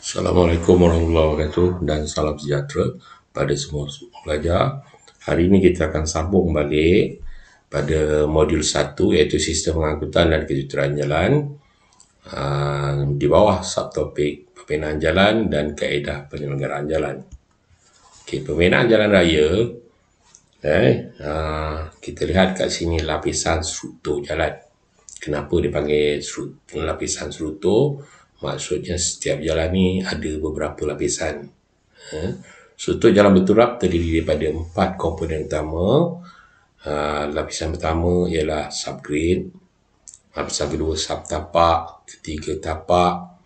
Assalamualaikum warahmatullahi wabarakatuh dan salam sejahtera pada semua pelajar. Hari ini kita akan sambung balik pada modul 1 iaitu sistem pengangkutan dan kejuruteraan jalan di bawah subtopik pembinaan jalan dan kaedah penyelenggaraan jalan. Okey, pembinaan jalan raya kita lihat kat sini lapisan struktur jalan. Kenapa dipanggil lapisan struktur? Maksudnya setiap jalan ni ada beberapa lapisan. Struktur jalan berturap terdiri daripada 4 komponen utama. Lapisan pertama ialah subgrade, lapisan kedua subtapak, ketiga tapak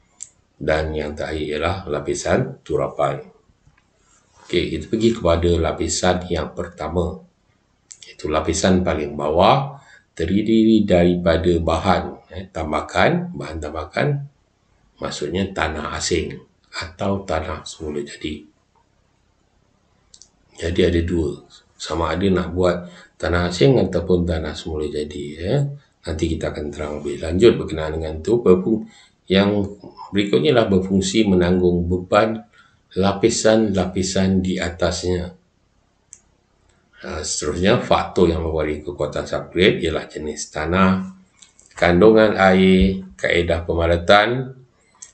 dan yang terakhir ialah lapisan turapan. Okey, kita pergi kepada lapisan yang pertama. Itu lapisan paling bawah terdiri daripada bahan tambakan, maksudnya tanah asing atau tanah semula jadi. Jadi ada dua, sama ada nak buat tanah asing ataupun tanah semula jadi. Nanti kita akan terang lebih lanjut berkenaan dengan itu. Yang berikutnya adalah berfungsi menanggung beban lapisan-lapisan di atasnya. Seterusnya, faktor yang memberi kekuatan subgrade ialah jenis tanah, kandungan air, kaedah pemadatan,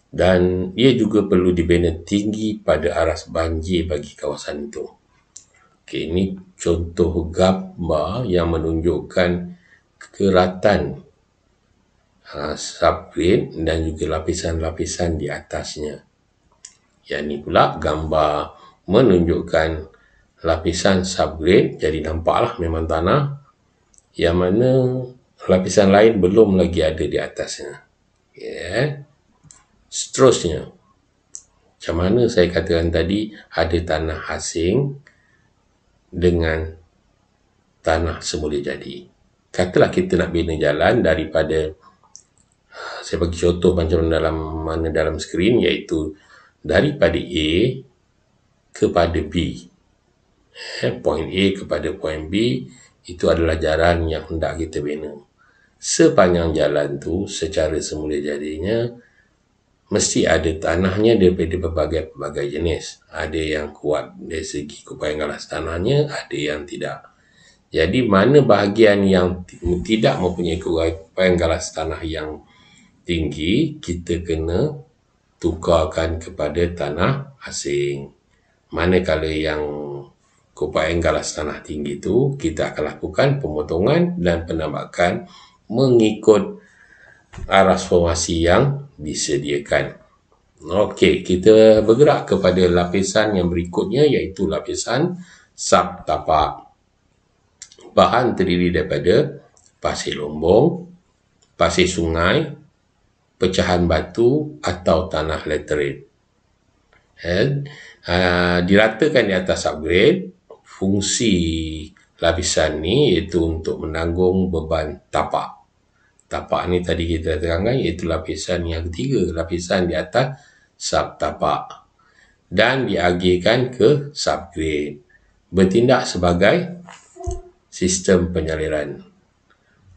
dan ia juga perlu dibina tinggi pada aras banjir bagi kawasan itu. Okey, ini contoh gambar yang menunjukkan keratan subgrade dan juga lapisan-lapisan di atasnya. Yang ini pula gambar menunjukkan lapisan subgrade, jadi nampaklah memang tanah, yang mana lapisan lain belum lagi ada di atasnya. Seterusnya, macam mana saya katakan tadi, ada tanah asing dengan tanah semula jadi. Katalah kita nak bina jalan daripada, saya bagi contoh macam dalam skrin, iaitu daripada A kepada B. Point A kepada point B, itu adalah jalan yang hendak kita bina. Sepanjang jalan tu secara semula jadinya mesti ada tanahnya daripada berbagai jenis. Ada yang kuat dari segi kupayan galas tanahnya, ada yang tidak. Jadi mana bahagian yang tidak mempunyai kupayan galas tanah yang tinggi, kita kena tukarkan kepada tanah asing. Manakala yang kupayan galas tanah tinggi itu, kita akan lakukan pemotongan dan penambakan mengikut aras formasi yang disediakan. Okey, kita bergerak kepada lapisan yang berikutnya, iaitu lapisan subtapak. Bahan terdiri daripada pasir lombong, pasir sungai, pecahan batu atau tanah laterite. Diratakan di atas subgrade. Fungsi lapisan ni iaitu untuk menanggung beban tapak. Tapak ni tadi kita terangkan, iaitu lapisan yang ketiga, lapisan di atas subtapak, dan diagihkan ke subgrade, bertindak sebagai sistem penyaliran.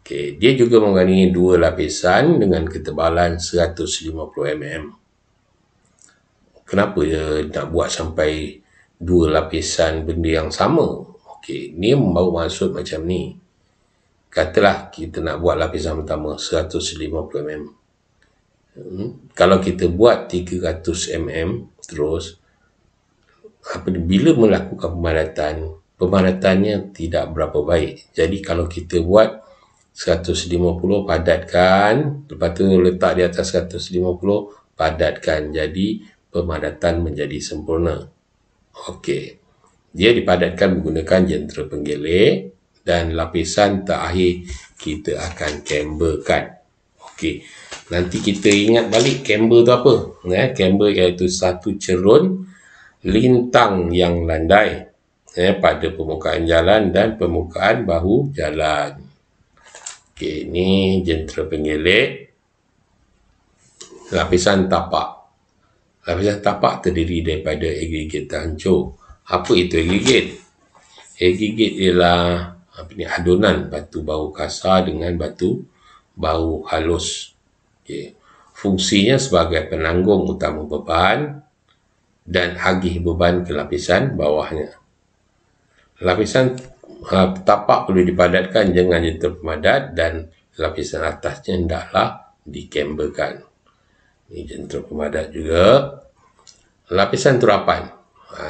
Okey, dia juga mengandungi dua lapisan dengan ketebalan 150 mm. Kenapa dia nak buat sampai dua lapisan benda yang sama? Okey, ni baru maksud macam ni. Katalah kita nak buat lapisan pertama 150 mm. Kalau kita buat 300 mm terus, bila melakukan pemadatannya tidak berapa baik. Jadi kalau kita buat 150, padatkan, lepas tu letak di atas 150, padatkan. Jadi pemadatan menjadi sempurna. Okey, dia dipadatkan menggunakan jentera penggelik, dan lapisan terakhir kita akan camberkan. Okey, nanti kita ingat balik camber tu apa? Camber iaitu satu cerun lintang yang landai pada permukaan jalan dan permukaan bahu jalan. Okey, ini jentera penggelik. Lapisan tapak. Lapisan tapak terdiri daripada agregat hancur. Apa itu agregat? Agregat ialah adunan batu bahu kasar dengan batu bahu halus. Okey. fungsinya sebagai penanggung utama beban dan agih beban ke lapisan bawahnya. Lapisan tapak perlu dipadatkan dengan jentera pemadat dan lapisan atasnya hendaklah dikemberkan. Ini jentera pemadat juga. Lapisan turapan,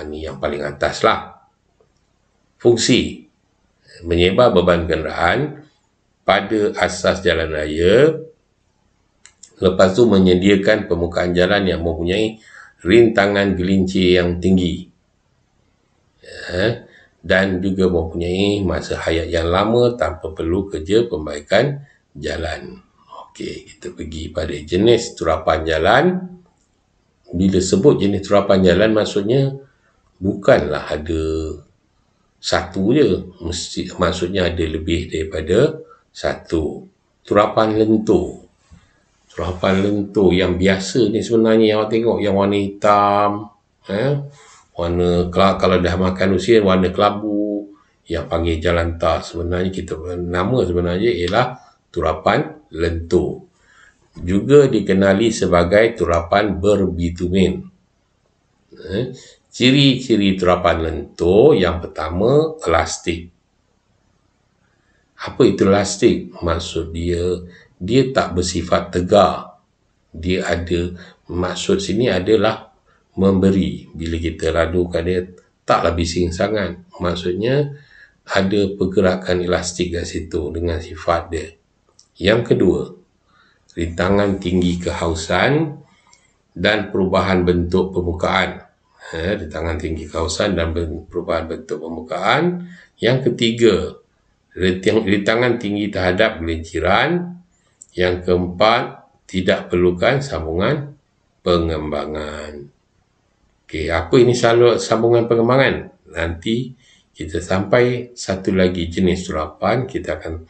ini yang paling atas lah. Fungsi menyebar beban kenderaan pada asas jalan raya, lepas tu menyediakan permukaan jalan yang mempunyai rintangan gelincir yang tinggi, dan juga mempunyai masa hayat yang lama tanpa perlu kerja perbaikan jalan. Okey, kita pergi pada jenis turapan jalan. Bila sebut jenis turapan jalan, maksudnya bukanlah ada satu je, maksudnya ada lebih daripada satu. Turapan lentur. Turapan lentur yang biasa ni sebenarnya yang awak tengok yang warna hitam, warna, kalau dah makan usia, warna kelabu, yang panggil jalan tar, sebenarnya nama sebenarnya ialah turapan lentur. Juga dikenali sebagai turapan berbitumen. Ciri-ciri turapan lentur, yang pertama, elastik. Apa itu elastik? Maksud dia tak bersifat tegar. Dia ada, maksud sini adalah memberi. Bila kita radukan dia, taklah bising sangat. Maksudnya, ada pergerakan elastik kat situ dengan sifat dia. Yang kedua, rintangan tinggi kehausan dan perubahan bentuk permukaan. Rintangan tinggi kehausan dan perubahan bentuk permukaan. Yang ketiga, rintangan tinggi terhadap gelinciran. Yang keempat, tidak perlukan sambungan pengembangan. Okey, apa ini sambungan pengembangan? Nanti kita sampai satu lagi jenis turapan, kita akan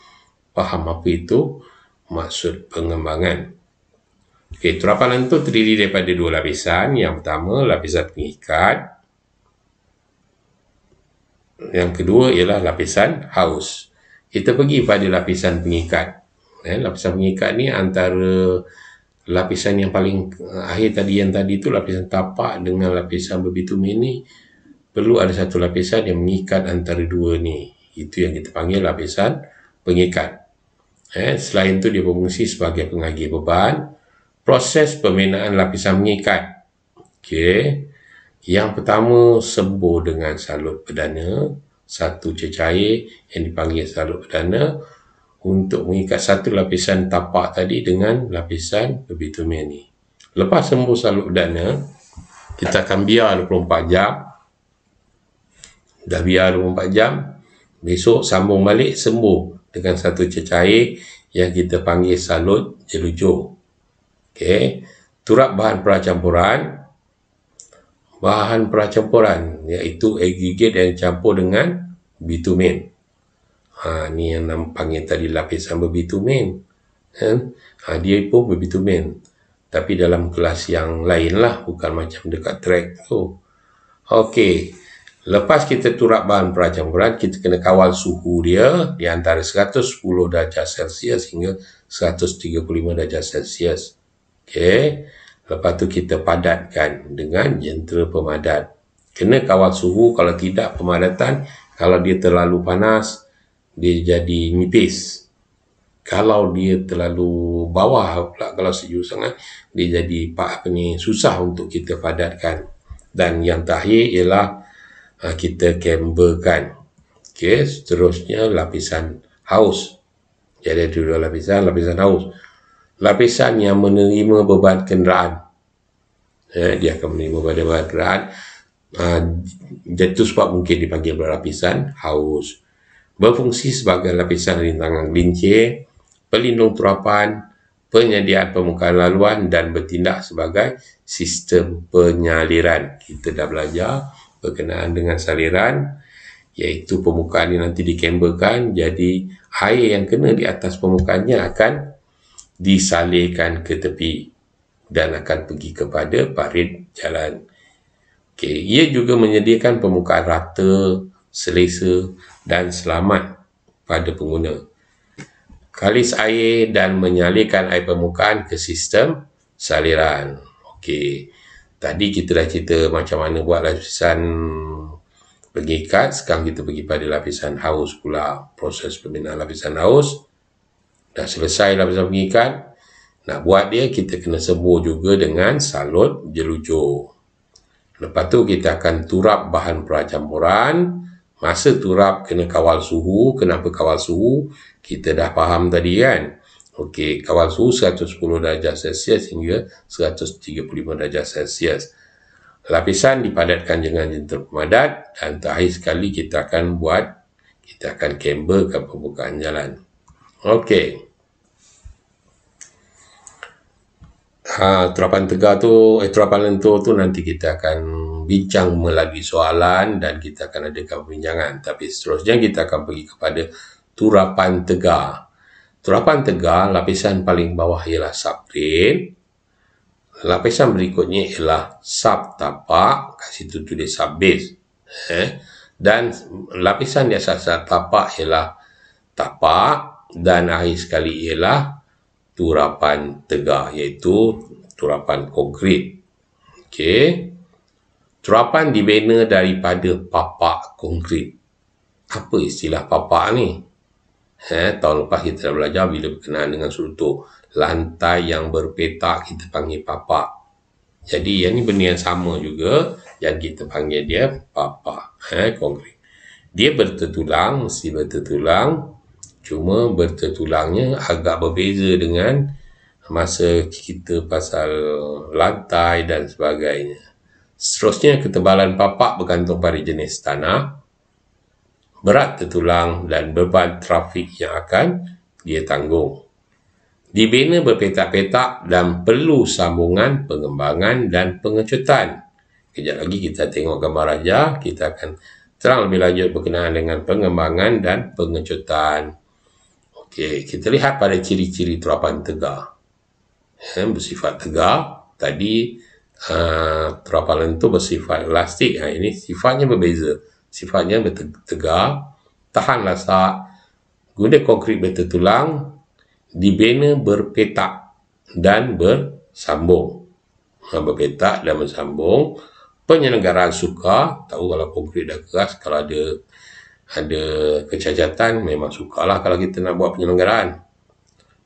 faham apa itu maksud pengembangan. Okey, turapan lentur terdiri daripada dua lapisan. Yang pertama, lapisan pengikat. Yang kedua ialah lapisan haus. Kita pergi pada lapisan pengikat. Lapisan pengikat ni antara lapisan yang paling akhir tadi, yang tadi tu lapisan tapak dengan lapisan berbitumen ni, perlu ada satu lapisan yang mengikat antara dua ni. Itu yang kita panggil lapisan pengikat. Selain itu dia berfungsi sebagai pengagih beban. Proses pembinaan lapisan pengikat. Okey. Yang pertama, sembur dengan salut perdana, satu cecair yang dipanggil salut perdana, untuk mengikat satu lapisan tapak tadi dengan lapisan berbitumen ni. Lepas sembur salut perdana, kita akan biar 24 jam. Dah biar 24 jam, besok sambung balik, sembur dengan satu cecair yang kita panggil salut jelujur. Okey, turap bahan percampuran. Bahan percampuran iaitu aggregate yang campur dengan bitumen. Ni yang panggil tadi lapisan berbitumen. Dia pun berbitumen, tapi dalam kelas yang lain lah, bukan macam dekat track tu. Okey, lepas kita turap bahan percampuran, kita kena kawal suhu dia di antara 110 darjah Celsius hingga 135 darjah Celsius. Okey, lepas tu kita padatkan dengan jentera pemadat. Kena kawal suhu, kalau tidak pemadatan, kalau dia terlalu panas, dia jadi nipis. Kalau dia terlalu bawah pula, kalau sejuk sangat, dia jadi susah untuk kita padatkan. Dan yang terakhir ialah kita camberkan. Okey, seterusnya lapisan haus. Jadi ada dua lapisan. Lapisan haus, lapisan yang menerima beban kenderaan. Dia akan menerima beban kenderaan. Itu sebab mungkin dipanggil lapisan haus. Berfungsi sebagai lapisan rintangan gelincir, pelindung turapan, penyediaan permukaan laluan, dan bertindak sebagai sistem penyaliran. Kita dah belajar berkenaan dengan saliran, iaitu permukaan ini nanti dikemberkan, jadi air yang kena di atas permukaannya akan disalurkan ke tepi dan akan pergi kepada parit jalan. Okey, ia juga menyediakan permukaan rata, selesa dan selamat pada pengguna. Kalis air dan menyalurkan air permukaan ke sistem saliran. Okey. Tadi kita dah cerita macam mana buat lapisan pengikat. Sekarang kita pergi pada lapisan haus pula. Proses pembinaan lapisan haus. Dah selesai lapisan pengikat. Nak buat dia, kita kena sebur juga dengan salut jelujur. Lepas tu kita akan turap bahan percampuran. Masa turap kena kawal suhu. Kenapa kawal suhu? Kita dah faham tadi kan. Okey, kawal suhu 110 darjah Celsius hingga 135 darjah Celsius. Lapisan dipadatkan dengan jentera pemadat, dan terakhir sekali kita akan kamberkan permukaan jalan. Okey. Terapan tegar tu, terapan lentur tu nanti kita akan bincang melalui soalan dan kita akan adakan perbincangan. Tapi seterusnya kita akan pergi kepada turapan tegar. Turapan tegar, lapisan paling bawah ialah subplane. Lapisan berikutnya ialah subtapak, kat situ tulis subbase. Dan lapisan di atas tapak ialah tapak, dan akhir sekali ialah turapan tegar, iaitu turapan konkrit. Okey. Turapan dibina daripada papak konkrit. Apa istilah papak ni? Tahun lepas kita dah belajar bila berkenaan dengan struktur lantai yang berpetak, kita panggil papak. Jadi yang ni benda yang sama juga, yang kita panggil dia papak konkrit. Dia bertertulang, mesti bertertulang. Cuma bertertulangnya agak berbeza dengan masa kita pasal lantai dan sebagainya. Seterusnya, ketebalan papak bergantung pada jenis tanah, berat tertulang dan beban trafik yang akan dia tanggung. Dibina berpetak-petak dan perlu sambungan, pengembangan dan pengecutan. Kejap lagi kita tengok gambar raja, kita akan terang lebih lanjut berkenaan dengan pengembangan dan pengecutan. Okey, kita lihat pada ciri-ciri turapan tegar. Bersifat tegar. Tadi turapan lentur bersifat elastik. Ini sifatnya berbeza. Sifatnya tegar, tahan lasak, guna konkrit bertertulang, dibina berpetak dan bersambung. Berpetak dan bersambung. Penyelenggaraan sukar, tahu kalau konkrit dah keras, kalau ada kecacatan, memang sukarlah kalau kita nak buat penyelenggaraan.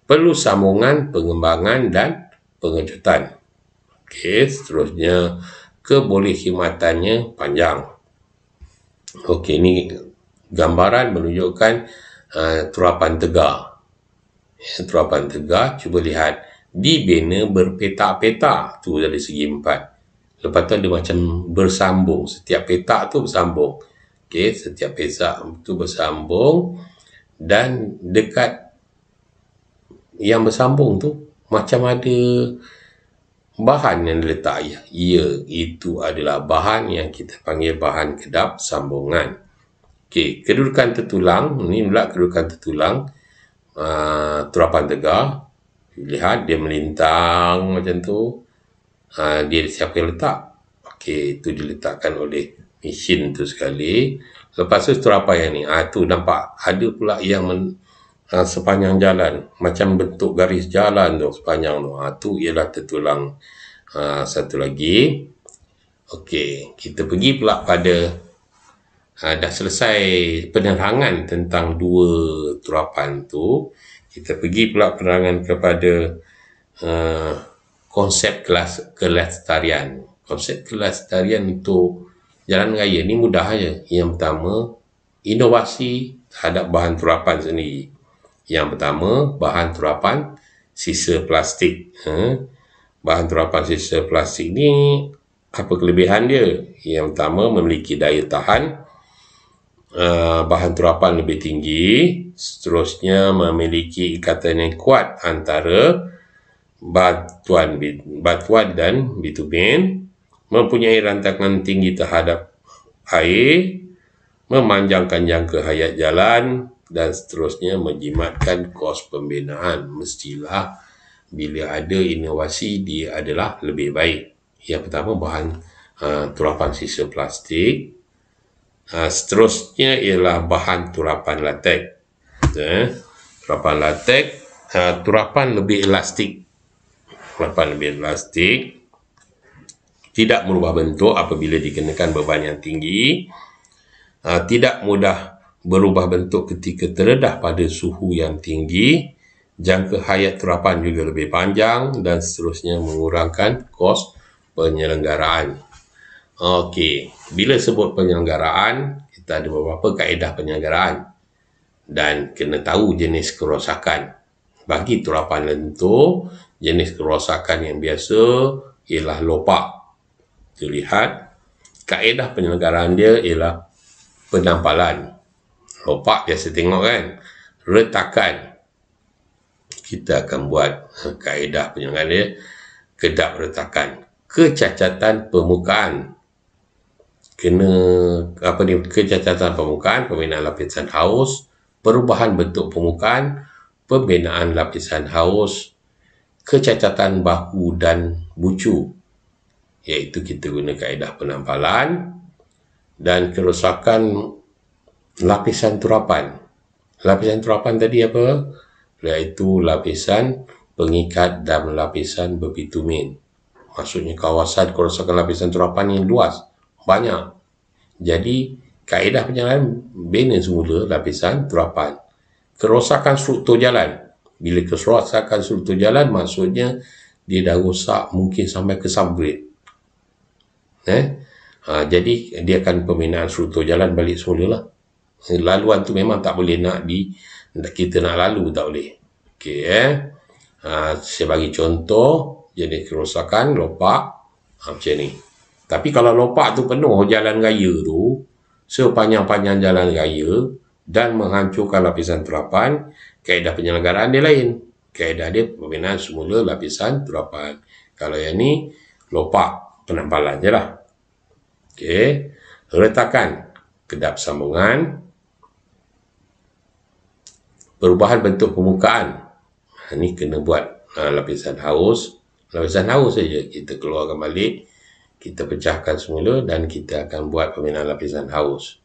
Perlu sambungan, pengembangan dan pengecutan. Okey, seterusnya kebolehkhidmatannya panjang. Okey, ini gambaran menunjukkan turapan tegar. Turapan tegar, cuba lihat, dibina berpetak-petak. Tu dari segi 4. Lepas tu ada macam bersambung. Setiap petak tu bersambung. Okey, setiap petak tu bersambung. Dan dekat yang bersambung tu macam ada bahan yang diletak. Itu adalah bahan yang kita panggil bahan kedap sambungan. Okey, kedudukan tertulang. Ini pula kedudukan tertulang turapan tegar. Lihat dia melintang macam tu. Dia siapa yang letak? Okey, itu diletakkan oleh mesin tu sekali. Lepas tu turapan yang ni. Tu nampak ada pula yang sepanjang jalan, macam bentuk garis jalan tu sepanjang tu. Tu ialah tertulang. Satu lagi. Okey, kita pergi pula pada dah selesai penerangan tentang dua turapan tu. Kita pergi pula penerangan kepada konsep kelestarian. Konsep kelestarian untuk jalan raya ni mudah aja. Yang pertama, inovasi terhadap bahan turapan sendiri. Yang pertama, bahan turapan sisa plastik. Bahan turapan sisa plastik ni, apa kelebihan dia? Yang pertama, memiliki daya tahan. Bahan turapan lebih tinggi. Seterusnya, memiliki ikatan yang kuat antara batuan dan bitumen. Mempunyai rantangan tinggi terhadap air. Memanjangkan jangka hayat jalan. Dan seterusnya, menjimatkan kos pembinaan. Mestilah bila ada inovasi, dia adalah lebih baik. Yang pertama, bahan turapan sisa plastik. Seterusnya ialah bahan turapan latek. Turapan latek, turapan lebih elastik. Turapan lebih elastik, tidak merubah bentuk apabila dikenakan beban yang tinggi, tidak mudah berubah bentuk ketika terdedah pada suhu yang tinggi, jangka hayat turapan juga lebih panjang, dan seterusnya, mengurangkan kos penyelenggaraan. Okey, bila sebut penyelenggaraan, kita ada beberapa kaedah penyelenggaraan dan kena tahu jenis kerosakan. Bagi turapan lentur, jenis kerosakan yang biasa ialah lopak. Terlihat kaedah penyelenggaraan dia ialah penampalan. Lopak biasa tengok kan, retakan. Kita akan buat kaedah penyelenggaraan dia, kedap retakan. Kecacatan permukaan, kecacatan permukaan, pembinaan lapisan haus, perubahan bentuk permukaan, pembinaan lapisan haus, kecacatan bahu dan bucu, iaitu kita guna kaedah penampalan, dan kerosakan lapisan turapan. Lapisan turapan tadi apa? Iaitu lapisan pengikat dan lapisan berbitumen. Maksudnya kawasan kerosakan lapisan turapan yang luas, banyak. Jadi kaedah penyelenggaraan bina semula lapisan turapan. Kerosakan struktur jalan. Bila kerosakan struktur jalan, maksudnya dia dah rosak mungkin sampai ke subgrade. Jadi dia akan pembinaan struktur jalan balik semula lah. Laluan tu memang tak boleh kita nak lalu, tak boleh. Okey, saya bagi contoh jenis kerosakan lopak macam ni. Tapi kalau lopak tu penuh jalan raya tu, sepanjang-panjang jalan raya dan menghancurkan lapisan turapan, kaedah penyelenggaraan dia lain. Kaedah dia pembinaan semula lapisan turapan. Kalau yang ni lopak, penampalan je lah. Okey, retakan, kedap sambungan, perubahan bentuk permukaan. Ini kena buat lapisan haus. Lapisan haus saja kita keluarkan balik, kita pecahkan semula dan kita akan buat pembinaan lapisan haus.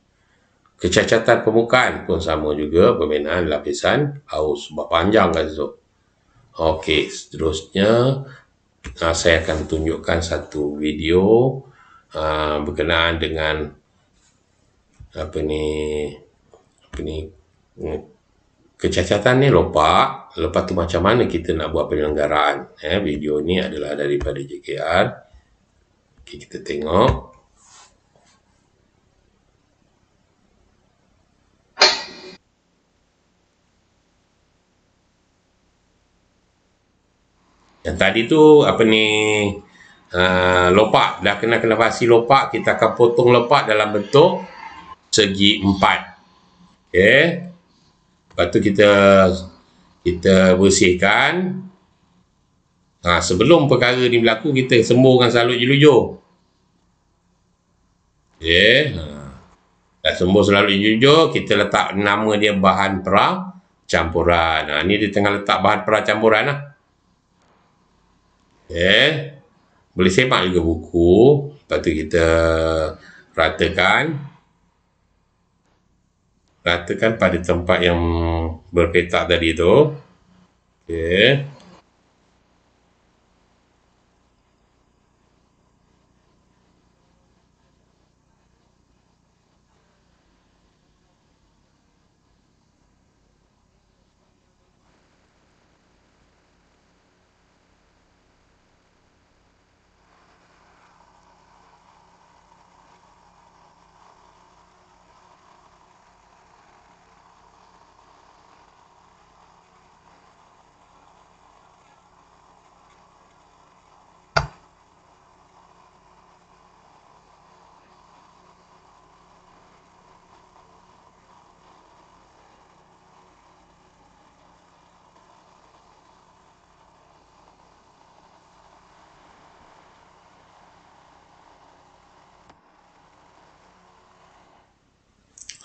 Kecacatan permukaan pun sama juga, pembinaan lapisan haus. Sebab panjang kan tu. Okey, seterusnya saya akan tunjukkan satu video berkenaan dengan kecacatan ni lopak. Lepas tu macam mana kita nak buat penyelenggaraan. Video ni adalah daripada JKR. Okay, kita tengok. Yang tadi tu lopak. Dah kena pasti lopak. Kita akan potong lopak dalam bentuk segi 4. Okey. Lepas tu kita bersihkan. Sebelum perkara ni berlaku, kita semburkan salut jelujur. Okey. Dah sembur salut jelujur, kita letak nama dia bahan pra campuran. Ni dia tengah letak bahan pra campuran lah. Okey. Boleh semak juga buku. Lepas tu kita ratakan pada tempat yang berpetak tadi tu. Okey.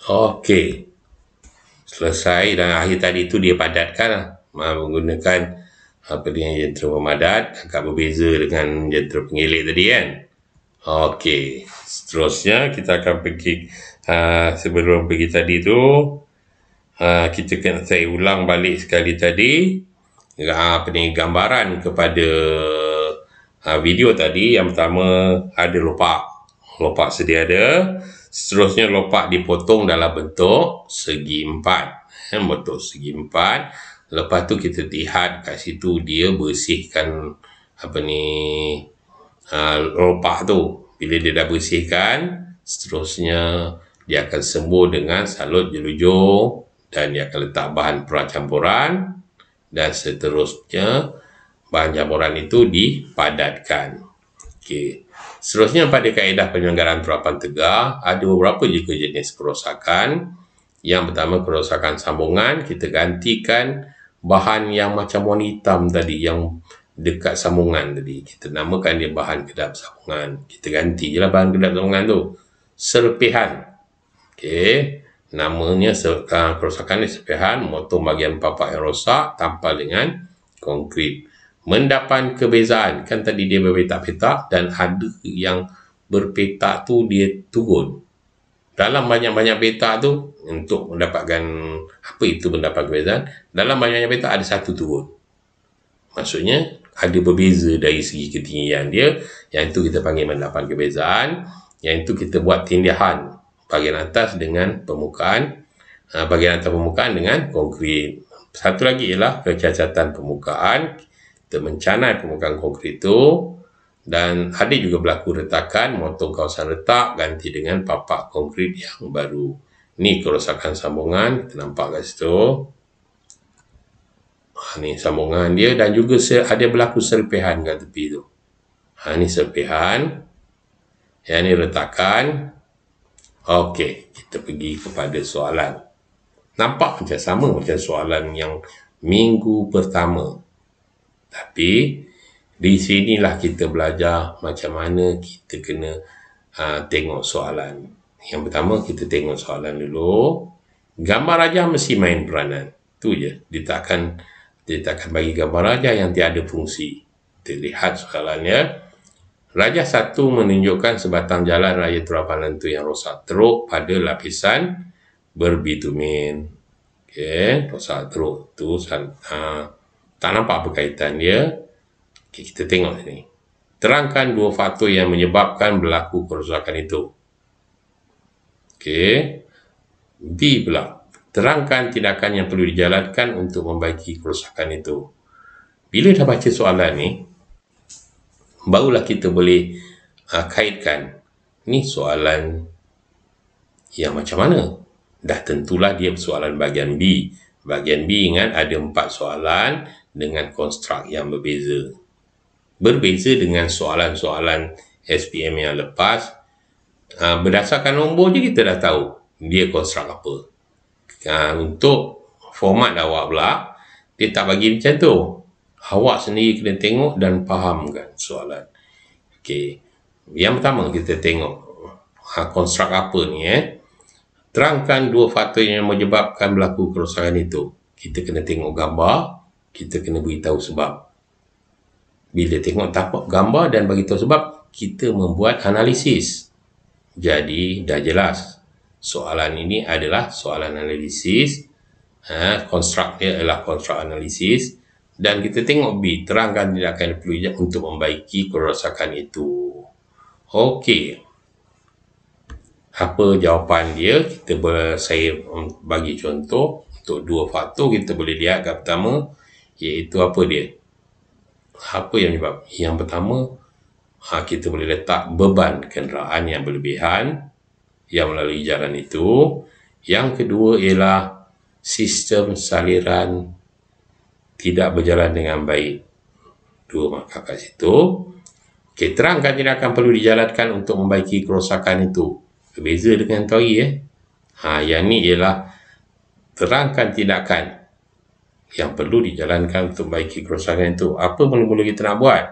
Okey. Selesai, dan akhir tadi tu dia padatkan lah. Menggunakan jentera pemadat. Agak berbeza dengan jentera pengelik tadi kan. Okey. Seterusnya kita akan pergi, sebelum pergi tadi tu, kita kena saya ulang balik sekali tadi. gambaran kepada video tadi. Yang pertama ada lopak sedia ada, seterusnya lopak dipotong dalam bentuk segi empat, bentuk segi empat. Lepas tu kita lihat kat situ dia bersihkan lopak tu. Bila dia dah bersihkan, seterusnya dia akan sembur dengan salut jelujur dan dia akan letak bahan percampuran, dan seterusnya bahan campuran itu dipadatkan. Okey. Seterusnya pada kaedah penyelenggaraan terapan tegak ada beberapa juga jenis kerosakan. Yang pertama kerosakan sambungan, kita gantikan bahan yang macam warna hitam tadi yang dekat sambungan tadi, kita namakan dia bahan kedap sambungan. Kita ganti je lah bahan kedap sambungan tu. Serpihan. Okey. Namanya kerosakan ni serpihan, memotong bahagian papak yang rosak, tampal dengan konkrit. Mendapat kebezaan, kan tadi dia berpetak-petak dan ada yang berpetak tu dia turun. Dalam banyak-banyak petak tu, untuk mendapatkan apa itu mendapat kebezaan, dalam banyak-banyak petak ada satu turun. Maksudnya ada berbeza dari segi ketinggian dia, yang itu kita panggil mendapat kebezaan. Yang itu kita buat tindihan bahagian atas dengan permukaan, bahagian atas permukaan dengan konkrit. Satu lagi ialah kecacatan permukaan. Kita mencanai permukaan konkrit itu, dan ada juga berlaku retakan, motong kawasan retak, ganti dengan papak konkrit yang baru. Ni kerosakan sambungan, kita nampak kat situ. Ni sambungan dia, dan juga ada berlaku serpihan kat tepi tu. Ni serpihan. Yang ni retakan. Okey, kita pergi kepada soalan. Nampak macam sama macam soalan yang minggu pertama. Tapi di sinilah kita belajar macam mana kita kena tengok soalan. Yang pertama kita tengok soalan dulu. Gambar raja mesti main peranan. Tu je. Dia takkan bagi gambar raja yang tiada fungsi. Kita lihat soalannya. Raja 1 menunjukkan sebatang jalan raya terapan lentur yang rosak teruk pada lapisan berbitumin. Okey, rosak teruk tu tak nampak apa kaitan dia. Okay, kita tengok sini. Terangkan dua faktor yang menyebabkan berlaku kerosakan itu. Okey. B pula. Terangkan tindakan yang perlu dijalankan untuk membaiki kerosakan itu. Bila dah baca soalan ni, barulah kita boleh kaitkan. Ni soalan yang macam mana? Dah tentulah dia soalan bahagian B. Bahagian B ingat ada 4 soalan dengan konstruk yang berbeza. Berbeza dengan soalan-soalan SPM yang lepas. Berdasarkan nombor je kita dah tahu dia konstruk apa. Untuk format awak pula, dia tak bagi macam tu. Awak sendiri kena tengok dan fahamkan soalan. Okey. Yang pertama kita tengok konstruk apa ni. Terangkan dua faktor yang menyebabkan berlaku kerosakan itu. Kita kena tengok gambar, kita kena beritahu sebab. Bila tengok tapak gambar dan beritahu sebab, kita membuat analisis. Jadi dah jelas. Soalan ini adalah soalan analisis. Konstruk dia adalah konstruk analisis. Dan kita tengok B, terangkan tindakan yang perlu untuk membaiki kerosakan itu. Okey. Apa jawapan dia? Saya bagi contoh. Untuk dua faktor kita boleh lihat yang pertama, iaitu apa dia? Apa yang menyebab? Yang pertama, kita boleh letak beban kenderaan yang berlebihan yang melalui jalan itu. Yang kedua ialah sistem saliran tidak berjalan dengan baik. Dua markah kat situ. Okey, terangkan tindakan perlu dijalankan untuk membaiki kerosakan itu. Berbeza dengan teori. Yang ni ialah terangkan tindakan yang perlu dijalankan untuk membaiki kerosakan itu. Apa mula-mula kita nak buat?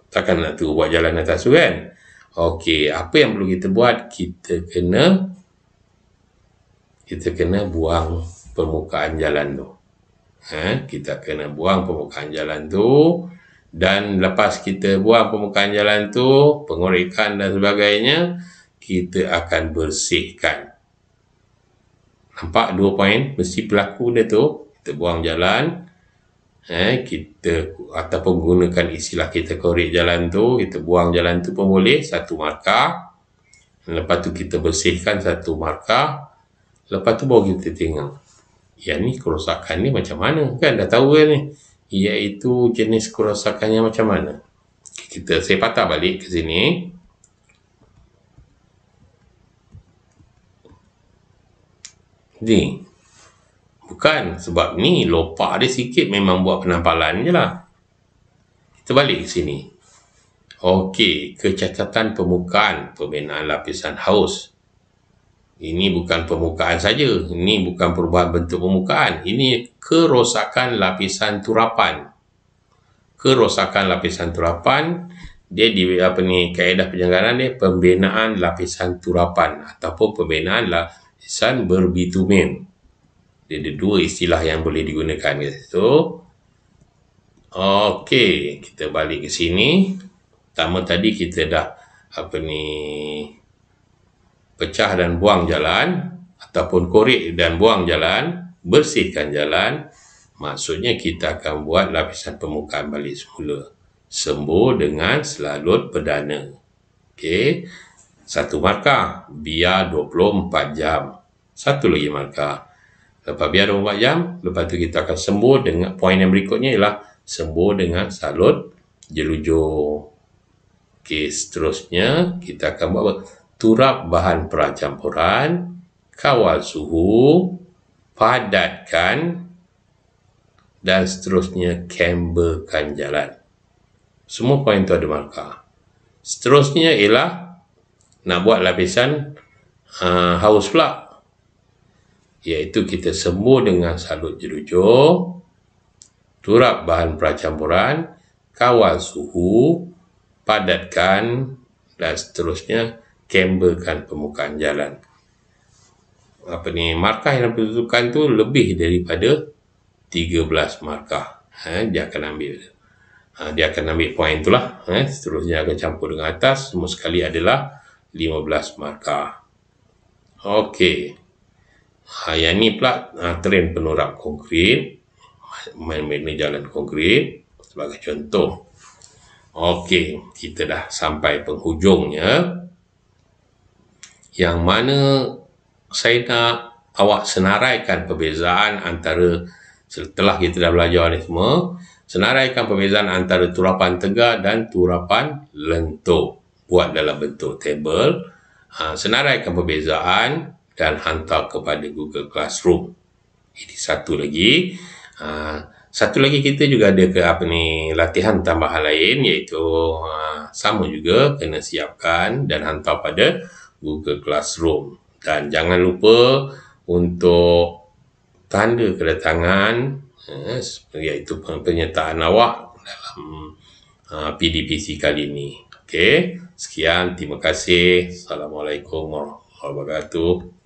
Takkan nak tu buat jalan atas tu kan? Okey, apa yang perlu kita buat? Kita kena buang permukaan jalan tu. Kita kena buang permukaan jalan tu. Dan lepas kita buang permukaan jalan tu, pengorekan dan sebagainya, kita akan bersihkan. Nampak 2 poin mesti berlaku dia tu. Kita buang jalan, kita ataupun gunakan istilah kita korek jalan tu, kita buang jalan tu pun boleh, 1 markah. Lepas tu kita bersihkan 1 markah. Lepas tu baru kita tengok yang ni kerosakan ni macam mana, kan dah tahu kan ni, iaitu jenis kerosakannya macam mana. Saya patah balik ke sini. Ni bukan, sebab ni lopak dia sikit, memang buat penampalan je lah. Kita balik ke sini. Okey, kecacatan permukaan pembinaan lapisan haus. Ini bukan permukaan saja, ini bukan perubahan bentuk permukaan, ini kerosakan lapisan turapan. Kerosakan lapisan turapan, dia di kaedah penjanggaran dia pembinaan lapisan turapan ataupun pembinaan lapisan berbitumen. Dia ada 2 istilah yang boleh digunakan ke situ. Okey, kita balik ke sini. Pertama tadi kita dah pecah dan buang jalan, ataupun korek dan buang jalan, bersihkan jalan. Maksudnya kita akan buat lapisan permukaan balik semula. Sembuh dengan selalut perdana. Okey, 1 markah, biar 24 jam. 1 lagi markah. Lepas biar 24 jam, lepas tu kita akan sembuh dengan, poin yang berikutnya ialah sembuh dengan salut jelujur. Okey, seterusnya kita akan buat apa? Turap bahan percampuran, kawal suhu, padatkan, dan seterusnya camberkan jalan. Semua poin tu ada markah. Seterusnya ialah nak buat lapisan haus pula, iaitu kita sembuh dengan salut jelujur, turap bahan percampuran, kawal suhu, padatkan, dan seterusnya camberkan permukaan jalan. Markah yang diperlukan tu lebih daripada 13 markah. Dia akan ambil. Dia akan ambil poin itulah. Seterusnya akan campur dengan atas. Semua sekali adalah 15 markah. Okey. Yang ni pula trend penurap konkrit. Main-main jalan konkrit. Sebagai contoh. Okey. Kita dah sampai penghujungnya. Yang mana saya nak awak senaraikan perbezaan antara, setelah kita dah belajar ni semua, senaraikan perbezaan antara turapan tegak dan turapan lentur. Buat dalam bentuk tabel. Senaraikan perbezaan dan hantar kepada Google Classroom. Ini satu lagi. Satu lagi kita juga ada latihan tambahan lain, iaitu sama juga kena siapkan dan hantar pada Google Classroom. Dan jangan lupa untuk tanda kedatangan, iaitu penyertaan awak dalam PDPC kali ini. Okey, sekian, terima kasih. Assalamualaikum warahmatullahi wabarakatuh.